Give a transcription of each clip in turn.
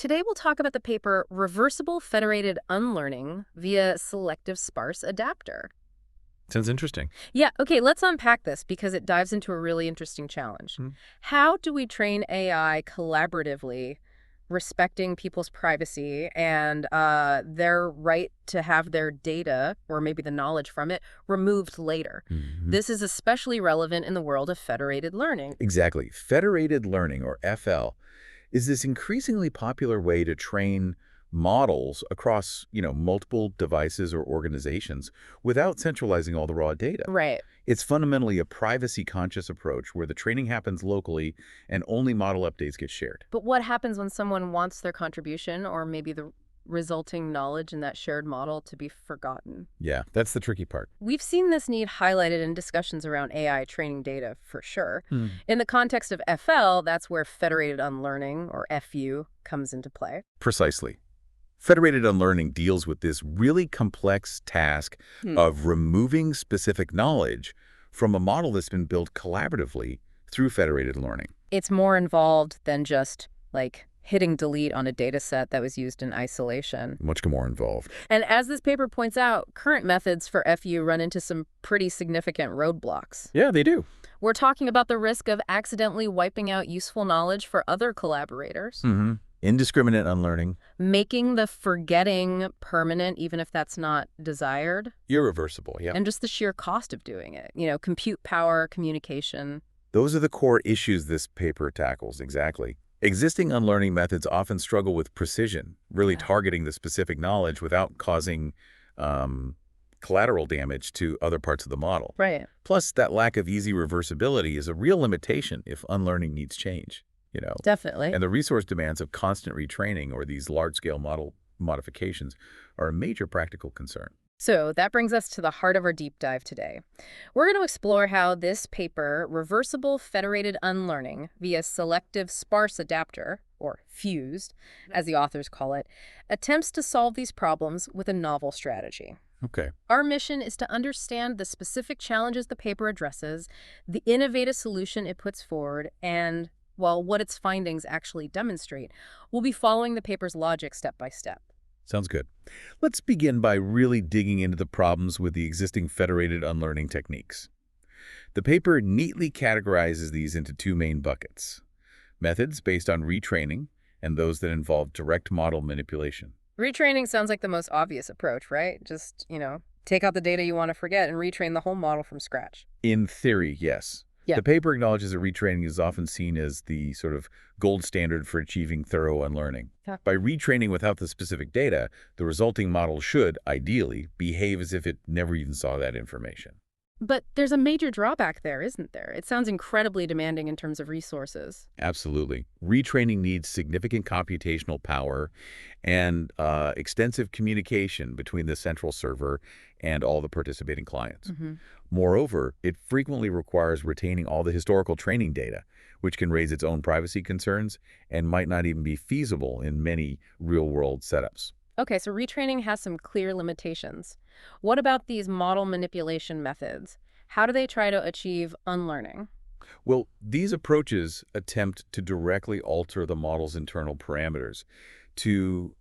Today we'll talk about the paper Reversible Federated Unlearning via Selective Sparse Adapter. Sounds interesting. Yeah, okay, let's unpack this because it dives into a really interesting challenge. Hmm. How do we train AI collaboratively, respecting people's privacy and their right to have their data, or maybe the knowledge from it, removed later? Mhm. This is especially relevant in the world of federated learning. Exactly. Federated learning, or FL, is this increasingly popular way to train models across, multiple devices or organizations without centralizing all the raw data. Right. It's fundamentally a privacy-conscious approach where the training happens locally and only model updates get shared. But what happens when someone wants their contribution or maybe the resulting knowledge in that shared model to be forgotten? Yeah, that's the tricky part. We've seen this need highlighted in discussions around AI training data, for sure. In the context of FL, that's where federated unlearning, or FU, comes into play. Precisely. Federated unlearning deals with this really complex task of removing specific knowledge from a model that's been built collaboratively through federated learning. It's more involved than just, like, hitting delete on a data set that was used in isolation. Much more involved. And as this paper points out, current methods for FU run into some pretty significant roadblocks. Yeah, they do. We're talking about the risk of accidentally wiping out useful knowledge for other collaborators, Indiscriminate unlearning. making the forgetting permanent, even if that's not desired, Irreversible, yeah. and just the sheer cost of doing it. Compute power, communication. Those are the core issues this paper tackles, exactly. Existing unlearning methods often struggle with precision, really targeting the specific knowledge without causing collateral damage to other parts of the model. Right. Plus, that lack of easy reversibility is a real limitation if unlearning needs change. Definitely. And the resource demands of constant retraining or these large-scale model modifications are a major practical concern. So that brings us to the heart of our deep dive today. We're going to explore how this paper, Reversible Federated Unlearning via Selective Sparse Adapter, or FUSED, as the authors call it, attempts to solve these problems with a novel strategy. Okay. Our mission is to understand the specific challenges the paper addresses, the innovative solution it puts forward, and, well, what its findings actually demonstrate. We'll be following the paper's logic step by step. Sounds good. Let's begin by really digging into the problems with the existing federated unlearning techniques. The paper neatly categorizes these into two main buckets: methods based on retraining and those that involve direct model manipulation. Retraining sounds like the most obvious approach, right? Just, take out the data you want to forget and retrain the whole model from scratch. In theory, yes. Yeah. The paper acknowledges that retraining is often seen as the sort of gold standard for achieving thorough unlearning. Yeah. By retraining without the specific data, the resulting model should, ideally, behave as if it never even saw that information. But there's a major drawback there, isn't there? It sounds incredibly demanding in terms of resources. Absolutely. Retraining needs significant computational power and extensive communication between the central server and all the participating clients. Moreover, it frequently requires retaining all the historical training data, which can raise its own privacy concerns and might not even be feasible in many real-world setups. Okay, so retraining has some clear limitations. What about these model manipulation methods? How do they try to achieve unlearning? Well, these approaches attempt to directly alter the model's internal parameters to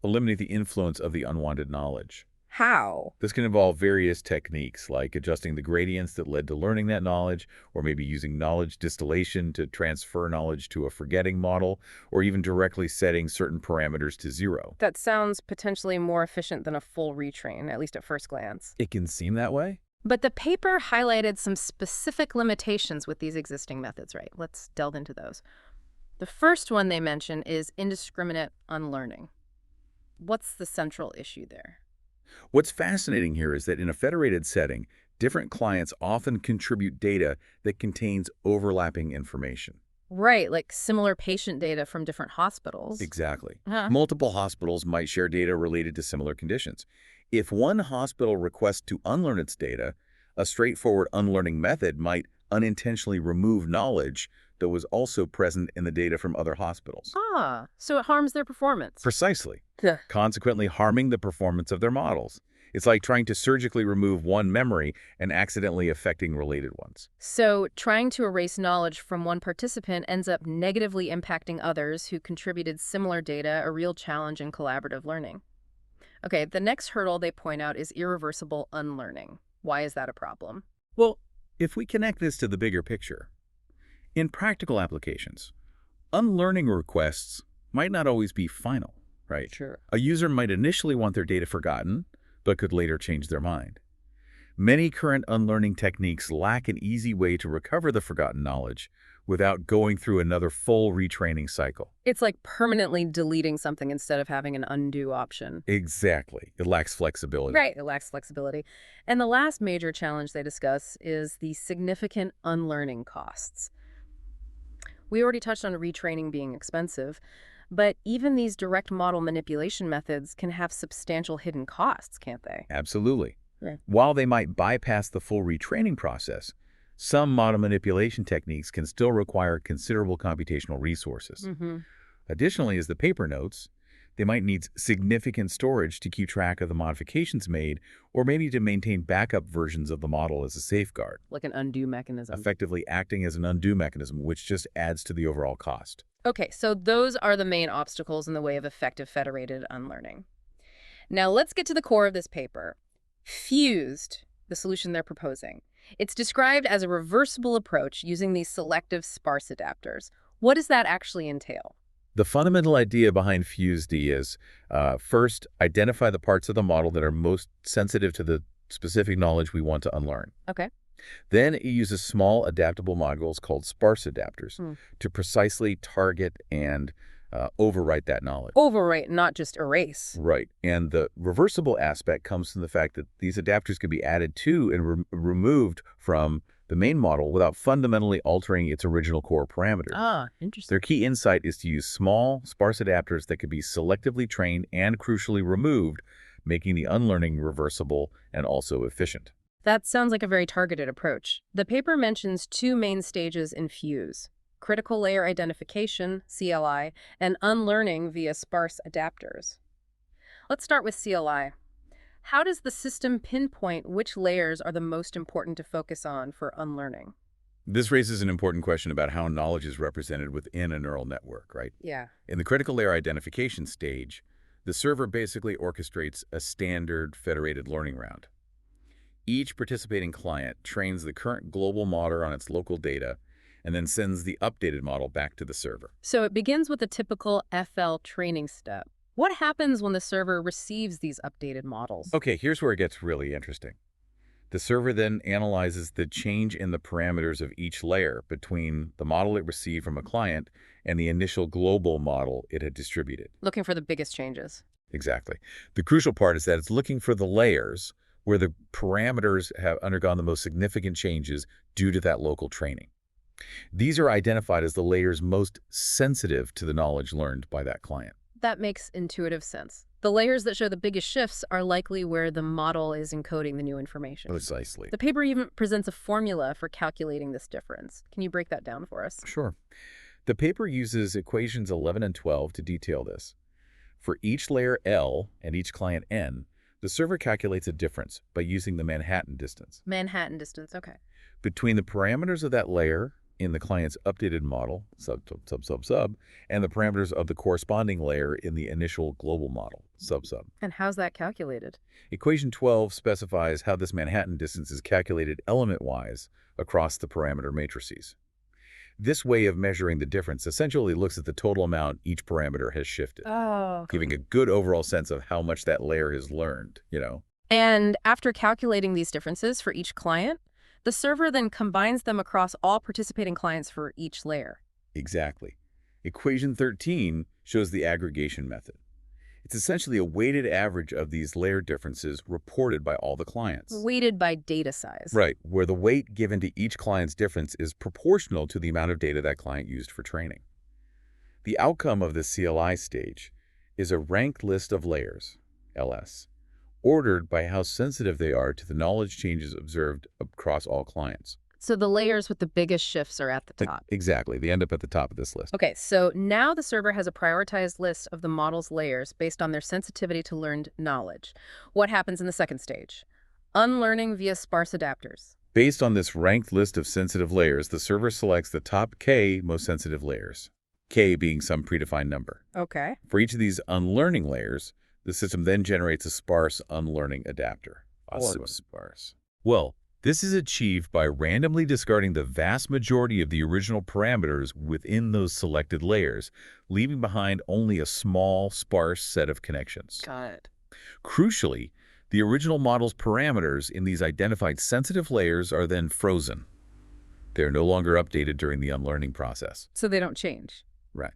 eliminate the influence of the unwanted knowledge. How? This can involve various techniques, like adjusting the gradients that led to learning that knowledge, or maybe using knowledge distillation to transfer knowledge to a forgetting model, or even directly setting certain parameters to 0. That sounds potentially more efficient than a full retrain, at least at first glance. It can seem that way. But the paper highlighted some specific limitations with these existing methods, right? Let's delve into those. The first one they mention is indiscriminate unlearning. What's the central issue there? What's fascinating here is that in a federated setting, different clients often contribute data that contains overlapping information. Right, like similar patient data from different hospitals. Exactly. Huh. Multiple hospitals might share data related to similar conditions. If one hospital requests to unlearn its data, a straightforward unlearning method might unintentionally remove knowledge that was also present in the data from other hospitals. So it harms their performance. Precisely. Huh. Consequently harming the performance of their models. It's like trying to surgically remove one memory and accidentally affecting related ones. So trying to erase knowledge from one participant ends up negatively impacting others who contributed similar data, a real challenge in collaborative learning. Okay, the next hurdle they point out is irreversible unlearning. Why is that a problem? Well, if we connect this to the bigger picture, in practical applications, unlearning requests might not always be final, right? Sure. A user might initially want their data forgotten, but could later change their mind. Many current unlearning techniques lack an easy way to recover the forgotten knowledge without going through another full retraining cycle. It's like permanently deleting something instead of having an undo option. Exactly. It lacks flexibility. Right, it lacks flexibility. And the last major challenge they discuss is the significant unlearning costs. We already touched on retraining being expensive, but even these direct model manipulation methods can have substantial hidden costs, can't they? Absolutely. Right. While they might bypass the full retraining process, some model manipulation techniques can still require considerable computational resources. Additionally, as the paper notes, they might need significant storage to keep track of the modifications made, or maybe to maintain backup versions of the model as a safeguard, Like an undo mechanism. effectively acting as an undo mechanism, which just adds to the overall cost. Okay, so those are the main obstacles in the way of effective federated unlearning. Now let's get to the core of this paper. Fused, the solution they're proposing. It's described as a reversible approach using these selective sparse adapters. What does that actually entail? The fundamental idea behind FUSED is, first, identify the parts of the model that are most sensitive to the specific knowledge we want to unlearn. Okay. Then it uses small adaptable modules called sparse adapters to precisely target and overwrite that knowledge. Overwrite, not just erase. Right. And the reversible aspect comes from the fact that these adapters can be added to and removed from the main model without fundamentally altering its original core parameters. Ah, interesting. Their key insight is to use small, sparse adapters that could be selectively trained and crucially removed, making the unlearning reversible and also efficient. That sounds like a very targeted approach. The paper mentions two main stages in Fuse: critical layer identification, CLI, and unlearning via sparse adapters. Let's start with CLI. How does the system pinpoint which layers are the most important to focus on for unlearning? This raises an important question about how knowledge is represented within a neural network, right? Yeah. In the critical layer identification stage, the server basically orchestrates a standard federated learning round. Each participating client trains the current global model on its local data and then sends the updated model back to the server. So it begins with a typical FL training step. What happens when the server receives these updated models? Okay, here's where it gets really interesting. The server then analyzes the change in the parameters of each layer between the model it received from a client and the initial global model it had distributed. Looking for the biggest changes. Exactly. The crucial part is that it's looking for the layers where the parameters have undergone the most significant changes due to that local training. These are identified as the layers most sensitive to the knowledge learned by that client. That makes intuitive sense. The layers that show the biggest shifts are likely where the model is encoding the new information. Precisely. The paper even presents a formula for calculating this difference. Can you break that down for us? Sure. The paper uses equations 11 and 12 to detail this. For each layer L and each client N, the server calculates a difference by using the Manhattan distance Manhattan distance, okay. between the parameters of that layer in the client's updated model, sub, and the parameters of the corresponding layer in the initial global model, sub. And how's that calculated? Equation 12 specifies how this Manhattan distance is calculated element-wise across the parameter matrices. This way of measuring the difference essentially looks at the total amount each parameter has shifted, giving a good overall sense of how much that layer has learned, And after calculating these differences for each client, the server then combines them across all participating clients for each layer. Exactly. Equation 13 shows the aggregation method. It's essentially a weighted average of these layer differences reported by all the clients. Weighted by data size. Right, where the weight given to each client's difference is proportional to the amount of data that client used for training. The outcome of this CLI stage is a ranked list of layers, LS, ordered by how sensitive they are to the knowledge changes observed across all clients. So the layers with the biggest shifts are at the top. Exactly. They end up at the top of this list. Okay, so now the server has a prioritized list of the model's layers based on their sensitivity to learned knowledge. What happens in the second stage? Unlearning via sparse adapters. Based on this ranked list of sensitive layers, the server selects the top K most sensitive layers, K being some predefined number. Okay. For each of these unlearning layers, the system then generates a sparse unlearning adapter. Awesome. Sparse. Well, this is achieved by randomly discarding the vast majority of the original parameters within those selected layers, leaving behind only a small, sparse set of connections. Got it. Crucially, the original model's parameters in these identified sensitive layers are then frozen. They're no longer updated during the unlearning process. So they don't change. Right.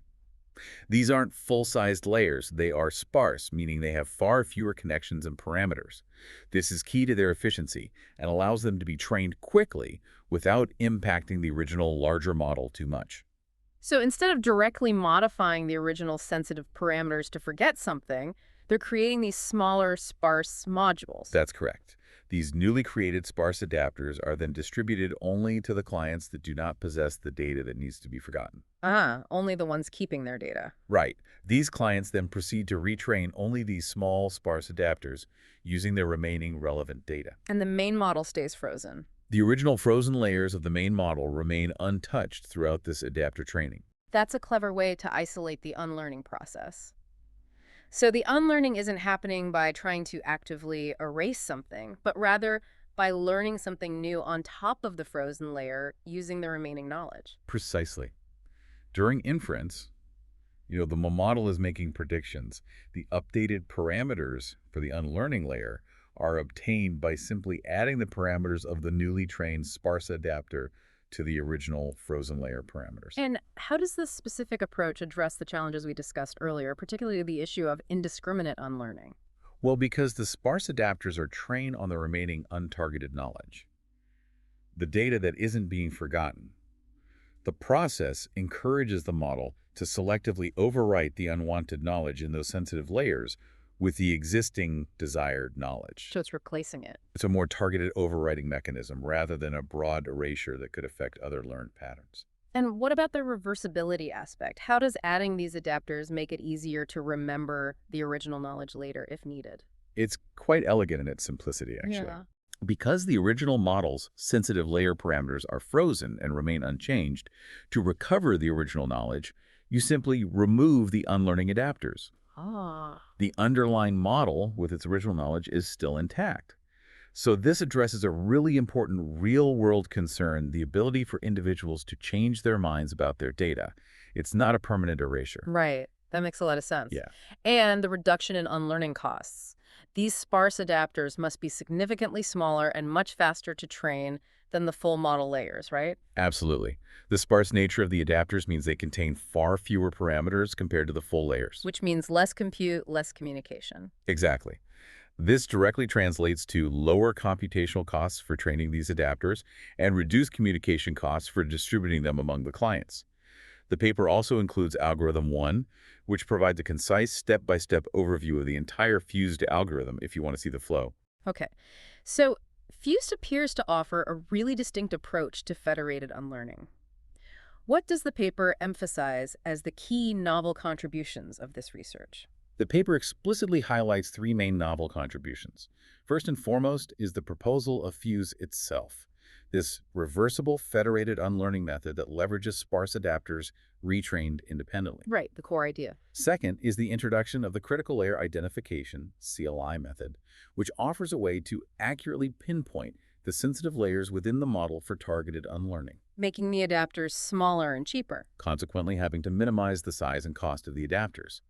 These aren't full-sized layers. They are sparse, meaning they have far fewer connections and parameters. This is key to their efficiency and allows them to be trained quickly without impacting the original larger model too much. So instead of directly modifying the original sensitive parameters to forget something, they're creating these smaller, sparse modules. That's correct. These newly created sparse adapters are then distributed only to the clients that do not possess the data that needs to be forgotten. Only the ones keeping their data. Right. These clients then proceed to retrain only these small, sparse adapters using their remaining relevant data. And the main model stays frozen. The original frozen layers of the main model remain untouched throughout this adapter training. That's a clever way to isolate the unlearning process. So the unlearning isn't happening by trying to actively erase something, but rather by learning something new on top of the frozen layer using the remaining knowledge. Precisely. During inference, the model is making predictions. The updated parameters for the unlearning layer are obtained by simply adding the parameters of the newly trained sparse adapter to the original frozen layer parameters. And how does this specific approach address the challenges we discussed earlier, particularly the issue of indiscriminate unlearning? Well, because the sparse adapters are trained on the remaining untargeted knowledge, the data that isn't being forgotten. The process encourages the model to selectively overwrite the unwanted knowledge in those sensitive layers with the existing desired knowledge. So it's replacing it. It's a more targeted overwriting mechanism rather than a broad erasure that could affect other learned patterns. And what about the reversibility aspect? How does adding these adapters make it easier to remember the original knowledge later if needed? It's quite elegant in its simplicity, actually. Yeah. Because the original model's sensitive layer parameters are frozen and remain unchanged, to recover the original knowledge, you simply remove the unlearning adapters. The underlying model with its original knowledge is still intact. So this addresses a really important real-world concern, the ability for individuals to change their minds about their data. It's not a permanent erasure. Right. That makes a lot of sense. Yeah. And the reduction in unlearning costs. These sparse adapters must be significantly smaller and much faster to train than the full model layers, right? Absolutely. The sparse nature of the adapters means they contain far fewer parameters compared to the full layers. Which means less compute, less communication. Exactly. This directly translates to lower computational costs for training these adapters and reduced communication costs for distributing them among the clients. The paper also includes Algorithm 1, which provides a concise step-by-step overview of the entire fused algorithm if you want to see the flow. Okay. So Fused appears to offer a really distinct approach to federated unlearning. What does the paper emphasize as the key novel contributions of this research? The paper explicitly highlights three main novel contributions. First and foremost is the proposal of Fuse itself, this reversible federated unlearning method that leverages sparse adapters retrained independently. Right, the core idea. Second is the introduction of the critical layer identification, CLI method, which offers a way to accurately pinpoint the sensitive layers within the model for targeted unlearning, Making the adapters smaller and cheaper. consequently having to minimize the size and cost of the adapters.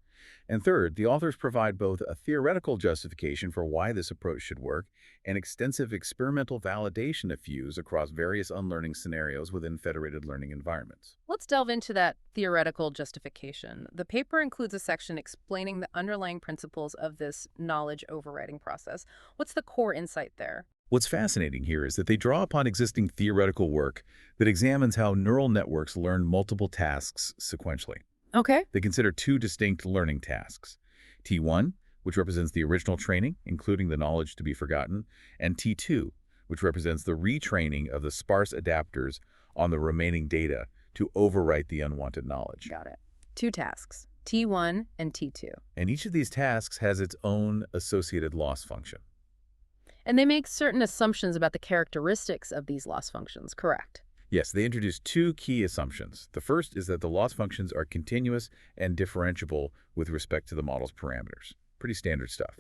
And third, the authors provide both a theoretical justification for why this approach should work and extensive experimental validation of Fuse across various unlearning scenarios within federated learning environments. Let's delve into that theoretical justification. The paper includes a section explaining the underlying principles of this knowledge overriding process. What's the core insight there? What's fascinating here is that they draw upon existing theoretical work that examines how neural networks learn multiple tasks sequentially. Okay. They consider two distinct learning tasks, T1, which represents the original training, including the knowledge to be forgotten, and T2, which represents the retraining of the sparse adapters on the remaining data to overwrite the unwanted knowledge. Got it. Two tasks, T1 and T2. And each of these tasks has its own associated loss function. And they make certain assumptions about the characteristics of these loss functions, correct? Yes, they introduce two key assumptions. The first is that the loss functions are continuous and differentiable with respect to the model's parameters. Pretty standard stuff.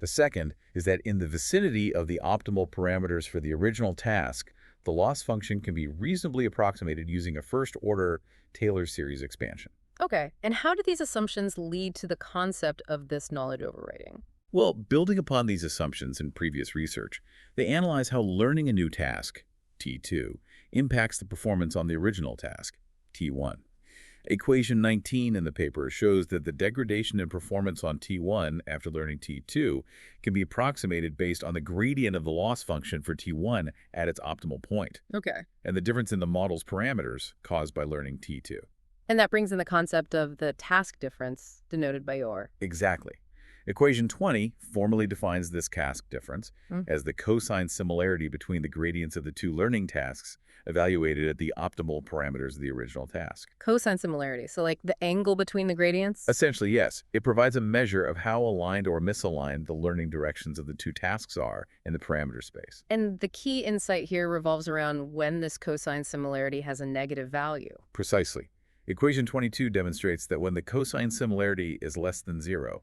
The second is that in the vicinity of the optimal parameters for the original task, the loss function can be reasonably approximated using a first-order Taylor series expansion. Okay, and how do these assumptions lead to the concept of this knowledge overwriting? Well, building upon these assumptions in previous research, they analyze how learning a new task, T2, impacts the performance on the original task, T1. Equation 19 in the paper shows that the degradation in performance on T1 after learning T2 can be approximated based on the gradient of the loss function for T1 at its optimal point, Okay. and the difference in the model's parameters caused by learning T2. And that brings in the concept of the task difference, denoted by your. Exactly. Equation 20 formally defines this task difference as the cosine similarity between the gradients of the two learning tasks evaluated at the optimal parameters of the original task. Cosine similarity, so like the angle between the gradients? Essentially, yes. It provides a measure of how aligned or misaligned the learning directions of the two tasks are in the parameter space. And the key insight here revolves around when this cosine similarity has a negative value. Precisely. Equation 22 demonstrates that when the cosine similarity is less than 0,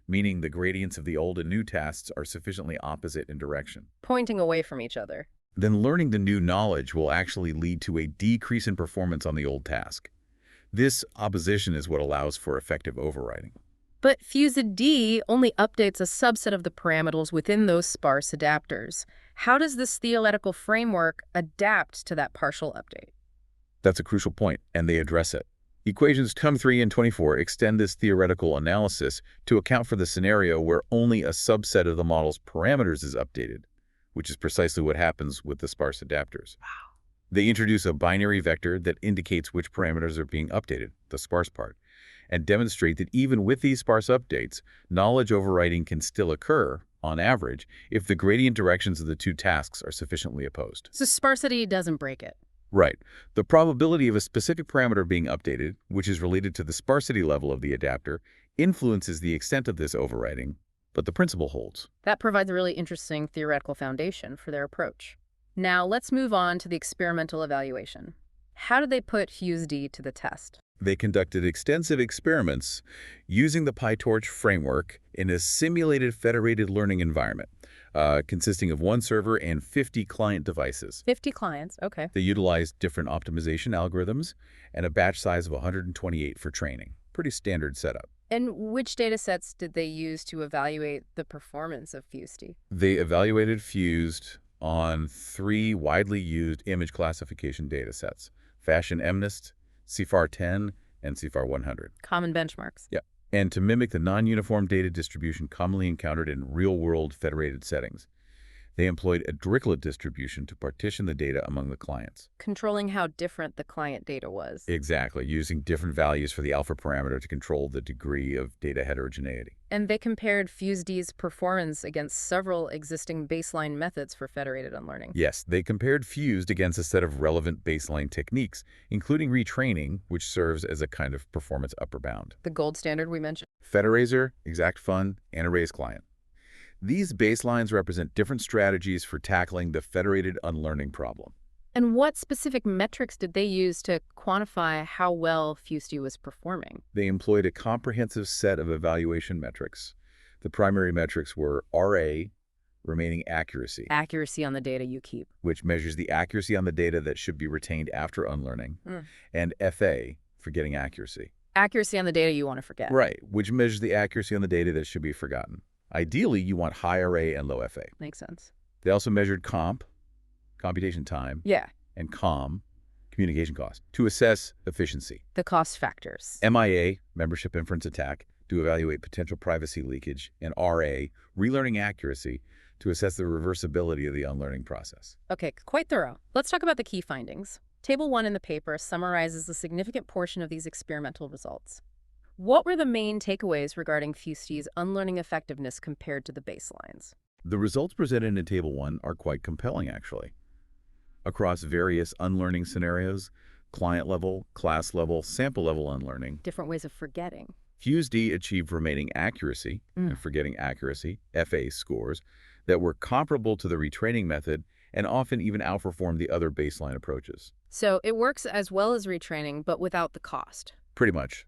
meaning the gradients of the old and new tasks are sufficiently opposite in direction, Pointing away from each other. then learning the new knowledge will actually lead to a decrease in performance on the old task. This opposition is what allows for effective overwriting. But FusedD only updates a subset of the parameters within those sparse adapters. How does this theoretical framework adapt to that partial update? That's a crucial point, and they address it. Equations 23 and 24 extend this theoretical analysis to account for the scenario where only a subset of the model's parameters is updated, which is precisely what happens with the sparse adapters. Wow. They introduce a binary vector that indicates which parameters are being updated, the sparse part, and demonstrate that even with these sparse updates, knowledge overwriting can still occur, on average, if the gradient directions of the two tasks are sufficiently opposed. So sparsity doesn't break it. Right. The probability of a specific parameter being updated, which is related to the sparsity level of the adapter, influences the extent of this overwriting, but the principle holds. That provides a really interesting theoretical foundation for their approach. Now let's move on to the experimental evaluation. How did they put FusedD to the test? They conducted extensive experiments using the PyTorch framework in a simulated federated learning environment, consisting of one server and 50 client devices. 50 clients, okay. They utilized different optimization algorithms and a batch size of 128 for training. Pretty standard setup. And which data sets did they use to evaluate the performance of FusedD? They evaluated Fused on 3 widely used image classification data sets: Fashion MNIST, CIFAR 10, and CIFAR 100. Common benchmarks. Yeah. And to mimic the non-uniform data distribution commonly encountered in real-world federated settings, they employed a Dirichlet distribution to partition the data among the clients. Controlling how different the client data was. Exactly, using different values for the alpha parameter to control the degree of data heterogeneity. And they compared FusedD's performance against several existing baseline methods for federated unlearning. Yes, they compared Fused against a set of relevant baseline techniques, including retraining, which serves as a kind of performance upper bound. The gold standard we mentioned. Federazer, ExactFun, and Arrays client. These baselines represent different strategies for tackling the federated unlearning problem. And what specific metrics did they use to quantify how well FusedD was performing? They employed a comprehensive set of evaluation metrics. The primary metrics were RA, remaining accuracy. Accuracy on the data you keep. Which measures the accuracy on the data that should be retained after unlearning, and FA, forgetting accuracy. Accuracy on the data you want to forget. Right, which measures the accuracy on the data that should be forgotten. Ideally, you want high RA and low FA. Makes sense. They also measured computation time, and communication cost, to assess efficiency. The cost factors. MIA, membership inference attack, to evaluate potential privacy leakage, and RA, relearning accuracy, to assess the reversibility of the unlearning process. Okay, quite thorough. Let's talk about the key findings. Table 1 in the paper summarizes a significant portion of these experimental results. What were the main takeaways regarding FusedD's unlearning effectiveness compared to the baselines? The results presented in Table 1 are quite compelling, actually. Across various unlearning scenarios, client level, class level, sample level unlearning, Different ways of forgetting. FuseD achieved remaining accuracy and forgetting accuracy, FA scores, that were comparable to the retraining method and often even outperformed the other baseline approaches. So it works as well as retraining, but without the cost. Pretty much.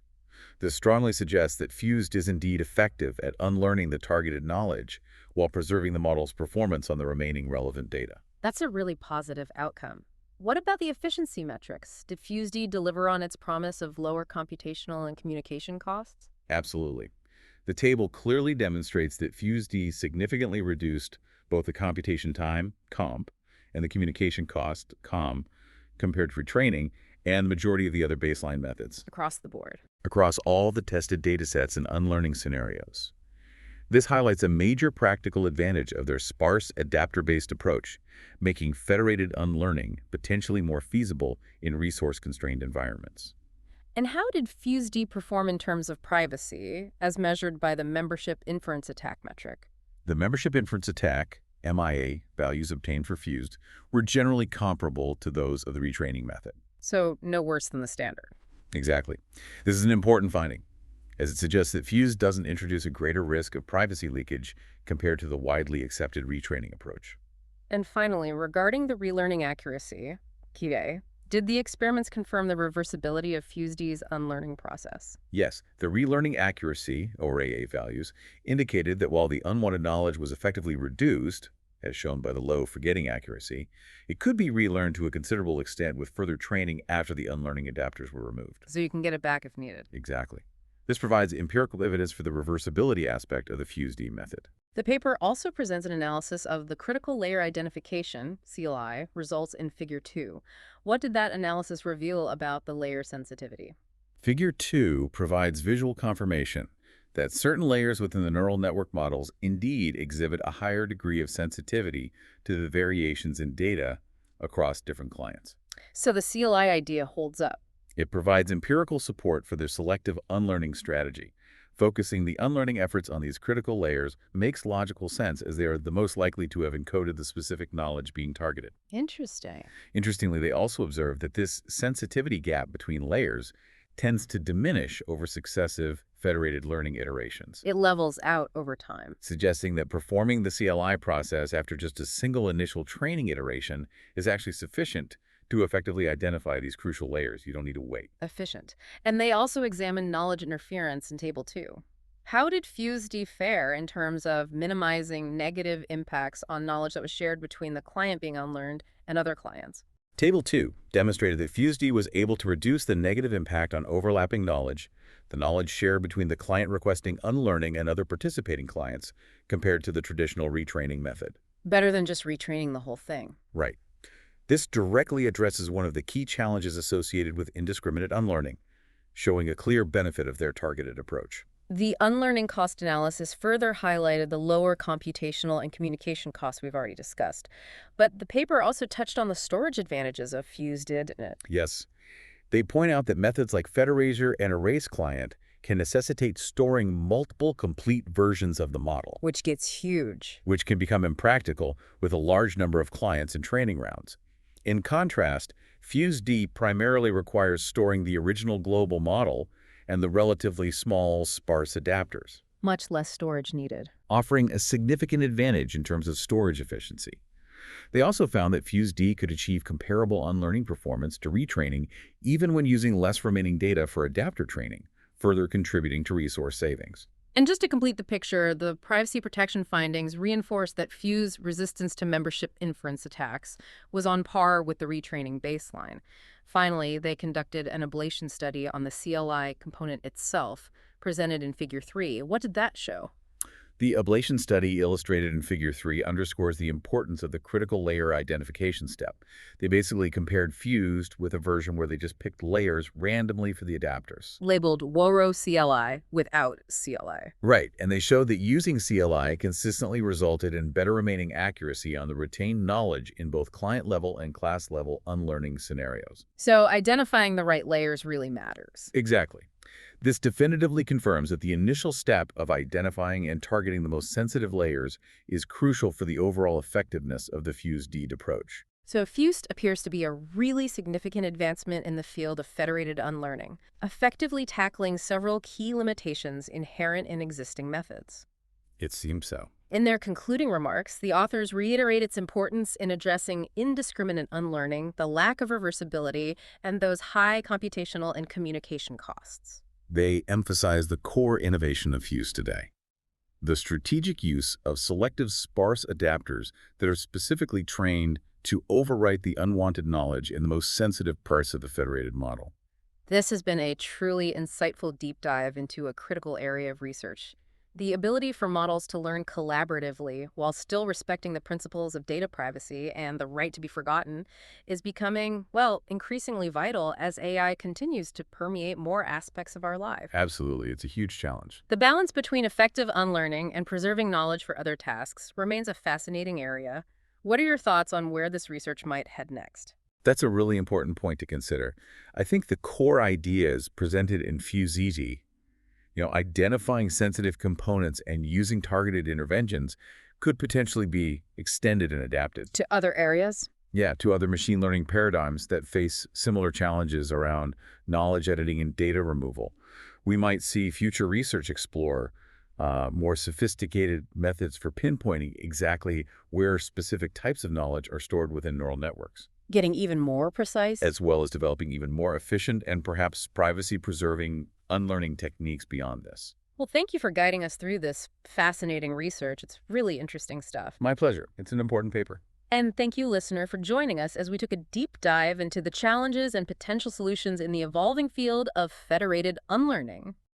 This strongly suggests that FuseD is indeed effective at unlearning the targeted knowledge while preserving the model's performance on the remaining relevant data. That's a really positive outcome. What about the efficiency metrics? Did FuseD deliver on its promise of lower computational and communication costs? Absolutely. The table clearly demonstrates that FuseD significantly reduced both the computation time, comp, and the communication cost, com, compared to retraining, and the majority of the other baseline methods. Across the board. Across all the tested datasets and unlearning scenarios. This highlights a major practical advantage of their sparse adapter-based approach, making federated unlearning potentially more feasible in resource-constrained environments. And how did FuseD perform in terms of privacy, as measured by the membership inference attack metric? The membership inference attack, MIA, values obtained for FuseD were generally comparable to those of the retraining method. So no worse than the standard. Exactly. This is an important finding, as it suggests that FuseD doesn't introduce a greater risk of privacy leakage compared to the widely accepted retraining approach. And finally, regarding the relearning accuracy, QA, did the experiments confirm the reversibility of FuseD's unlearning process? Yes, the relearning accuracy, or AA values, indicated that while the unwanted knowledge was effectively reduced, as shown by the low forgetting accuracy, it could be relearned to a considerable extent with further training after the unlearning adapters were removed. So you can get it back if needed. Exactly. This provides empirical evidence for the reversibility aspect of the FuseD method. The paper also presents an analysis of the critical layer identification, CLI, results in Figure 2. What did that analysis reveal about the layer sensitivity? Figure 2 provides visual confirmation that certain layers within the neural network models indeed exhibit a higher degree of sensitivity to the variations in data across different clients. So the CLI idea holds up. It provides empirical support for their selective unlearning strategy. Focusing the unlearning efforts on these critical layers makes logical sense as they are the most likely to have encoded the specific knowledge being targeted. Interesting. Interestingly, they also observed that this sensitivity gap between layers tends to diminish over successive federated learning iterations. It levels out over time. Suggesting that performing the CLI process after just a single initial training iteration is actually sufficient to effectively identify these crucial layers. You don't need to wait. Efficient. And they also examined knowledge interference in Table 2. How did FuseD fare in terms of minimizing negative impacts on knowledge that was shared between the client being unlearned and other clients? Table 2 demonstrated that FuseD was able to reduce the negative impact on overlapping knowledge, the knowledge shared between the client requesting unlearning and other participating clients, compared to the traditional retraining method. Better than just retraining the whole thing. Right. This directly addresses one of the key challenges associated with indiscriminate unlearning, showing a clear benefit of their targeted approach. The unlearning cost analysis further highlighted the lower computational and communication costs we've already discussed. But the paper also touched on the storage advantages of FuseD, didn't it? Yes. They point out that methods like Federation and Erase Client can necessitate storing multiple complete versions of the model, Which gets huge. which can become impractical with a large number of clients in training rounds. In contrast, FuseD primarily requires storing the original global model and the relatively small, sparse adapters, Much less storage needed. offering a significant advantage in terms of storage efficiency. They also found that FuseD could achieve comparable unlearning performance to retraining even when using less remaining data for adapter training, further contributing to resource savings. And just to complete the picture, the privacy protection findings reinforced that Fuse resistance to membership inference attacks was on par with the retraining baseline. Finally, they conducted an ablation study on the CLI component itself, presented in Figure 3. What did that show? The ablation study illustrated in Figure 3 underscores the importance of the critical layer identification step. They basically compared FuseD with a version where they just picked layers randomly for the adapters. Labeled WORO CLI without CLI. Right, and they showed that using CLI consistently resulted in better remaining accuracy on the retained knowledge in both client-level and class-level unlearning scenarios. So identifying the right layers really matters. Exactly. This definitively confirms that the initial step of identifying and targeting the most sensitive layers is crucial for the overall effectiveness of the fused-deed approach. So FUSed appears to be a really significant advancement in the field of federated unlearning, effectively tackling several key limitations inherent in existing methods. It seems so. In their concluding remarks, the authors reiterate its importance in addressing indiscriminate unlearning, the lack of reversibility, and those high computational and communication costs. They emphasize the core innovation of Fuse today: the strategic use of selective sparse adapters that are specifically trained to overwrite the unwanted knowledge in the most sensitive parts of the federated model. This has been a truly insightful deep dive into a critical area of research. The ability for models to learn collaboratively while still respecting the principles of data privacy and the right to be forgotten is becoming, well, increasingly vital as AI continues to permeate more aspects of our life. Absolutely, it's a huge challenge. The balance between effective unlearning and preserving knowledge for other tasks remains a fascinating area. What are your thoughts on where this research might head next? That's a really important point to consider. I think the core ideas presented in Fuse-ET, identifying sensitive components and using targeted interventions, could potentially be extended and adapted. To other areas? Yeah, to other machine learning paradigms that face similar challenges around knowledge editing and data removal. We might see future research explore more sophisticated methods for pinpointing exactly where specific types of knowledge are stored within neural networks, Getting even more precise? as well as developing even more efficient and perhaps privacy-preserving unlearning techniques beyond this. Well, thank you for guiding us through this fascinating research. It's really interesting stuff. My pleasure. It's an important paper. And thank you, listener, for joining us as we took a deep dive into the challenges and potential solutions in the evolving field of federated unlearning.